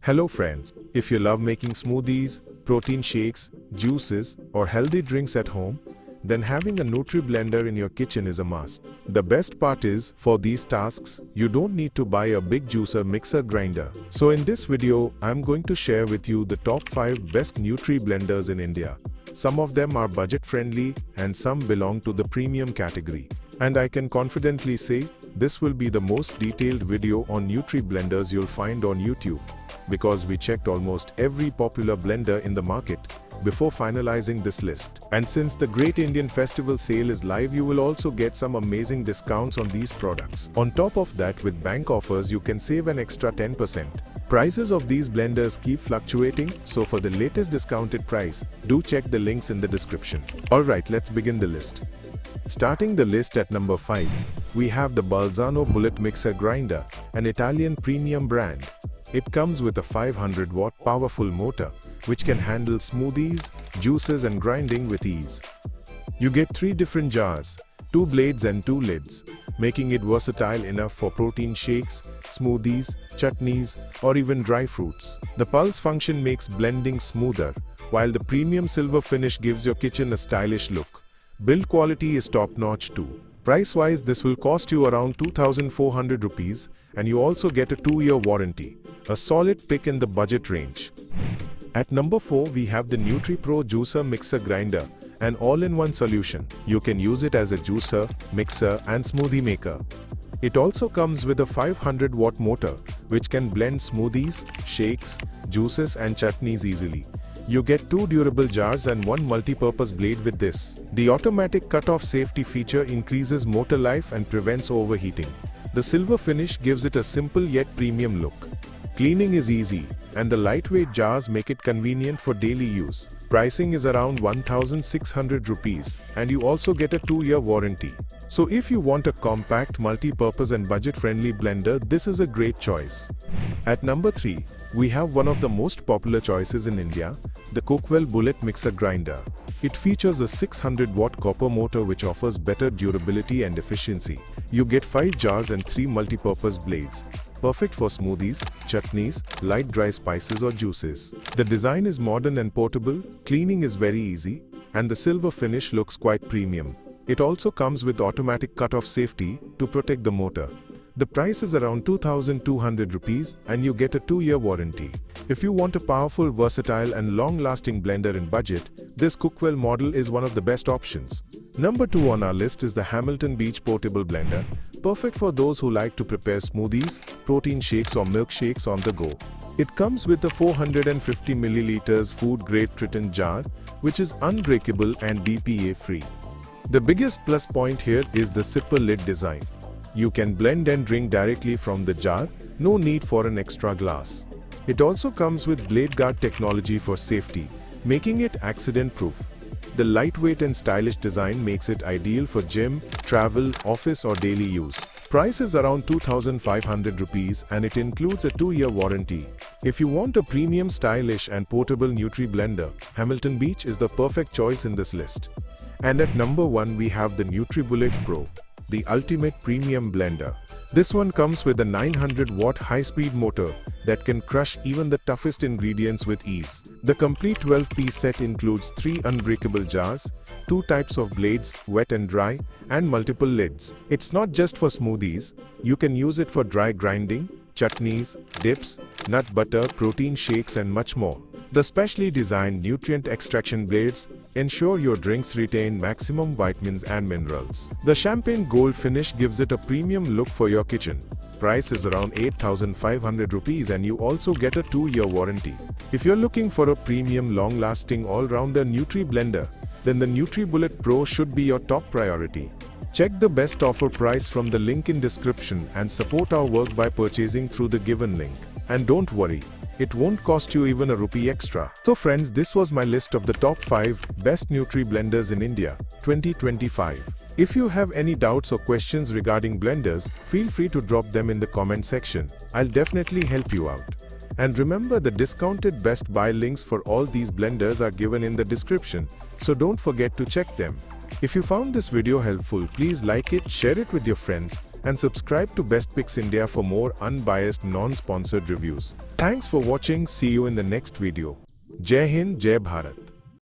Hello friends, if you love making smoothies, protein shakes, juices, or healthy drinks at home, then having a Nutri Blender in your kitchen is a must. The best part is, for these tasks, you don't need to buy a big juicer mixer grinder. So in this video, I'm going to share with you the top 5 best Nutri Blenders in India. Some of them are budget friendly and some belong to the premium category. And I can confidently say, this will be the most detailed video on Nutri Blenders you'll find on YouTube, because we checked almost every popular blender in the market before finalizing this list. And since the Great Indian Festival sale is live, you will also get some amazing discounts on these products. On top of that, with bank offers, you can save an extra 10%. Prices of these blenders keep fluctuating, so for the latest discounted price, do check the links in the description. Alright, let's begin the list. Starting the list at number 5, we have the Balzano Bullet Mixer Grinder, an Italian premium brand. It comes with a 500-watt powerful motor, which can handle smoothies, juices and grinding with ease. You get 3 different jars, 2 blades and 2 lids, making it versatile enough for protein shakes, smoothies, chutneys, or even dry fruits. The pulse function makes blending smoother, while the premium silver finish gives your kitchen a stylish look. Build quality is top-notch too. Price-wise, this will cost you around 2,400 rupees, and you also get a 2-year warranty. A solid pick in the budget range. At number 4, we have the NutriPro Juicer Mixer Grinder, an all-in-one solution. You can use it as a juicer, mixer, and smoothie maker. It also comes with a 500-watt motor, which can blend smoothies, shakes, juices, and chutneys easily. You get 2 durable jars and 1 multi-purpose blade with this. The automatic cut-off safety feature increases motor life and prevents overheating. The silver finish gives it a simple yet premium look. Cleaning is easy, and the lightweight jars make it convenient for daily use. Pricing is around 1,600 rupees, and you also get a 2-year warranty. So if you want a compact, multi-purpose and budget-friendly blender, this is a great choice. At number 3, we have one of the most popular choices in India, the Cookwell Bullet Mixer Grinder. It features a 600-watt copper motor which offers better durability and efficiency. You get 5 jars and 3 multi-purpose blades, perfect for smoothies, chutneys, light dry spices or juices. The design is modern and portable, cleaning is very easy, and the silver finish looks quite premium. It also comes with automatic cut-off safety to protect the motor. The price is around 2,200 rupees and you get a 2-year warranty. If you want a powerful, versatile and long-lasting blender in budget, this Cookwell model is one of the best options. Number 2 on our list is the Hamilton Beach Portable Blender, perfect for those who like to prepare smoothies, protein shakes or milkshakes on the go. It comes with a 450 ml food-grade Triton jar, which is unbreakable and BPA-free. The biggest plus point here is the zipper lid design. You can blend and drink directly from the jar, no need for an extra glass. It also comes with blade guard technology for safety, making it accident-proof. The lightweight and stylish design makes it ideal for gym, travel, office or daily use. Price is around 2,500 rupees and it includes a 2-year warranty. If you want a premium, stylish and portable Nutri Blender, Hamilton Beach is the perfect choice in this list. And at number 1, we have the NutriBullet Pro, the ultimate premium blender. This one comes with a 900-watt high-speed motor that can crush even the toughest ingredients with ease. The complete 12-piece set includes 3 unbreakable jars, 2 types of blades, wet and dry, and multiple lids. It's not just for smoothies, you can use it for dry grinding, chutneys, dips, nut butter, protein shakes and much more. The specially designed nutrient extraction blades ensure your drinks retain maximum vitamins and minerals. The champagne gold finish gives it a premium look for your kitchen. Price is around 8,500 rupees and you also get a 2-year warranty. If you're looking for a premium, long-lasting, all-rounder Nutri Blender, then the NutriBullet Pro should be your top priority. Check the best offer price from the link in description and support our work by purchasing through the given link. And don't worry, it won't cost you even a rupee extra. So friends, this was my list of the top 5 best Nutri Blenders in India, 2025. If you have any doubts or questions regarding blenders, feel free to drop them in the comment section. I'll definitely help you out. And remember, the discounted best buy links for all these blenders are given in the description, so don't forget to check them. If you found this video helpful, please like it, share it with your friends, and subscribe to Best Picks India for more unbiased, non-sponsored reviews. Thanks for watching. See you in the next video. Jai Hind, Jai Bharat.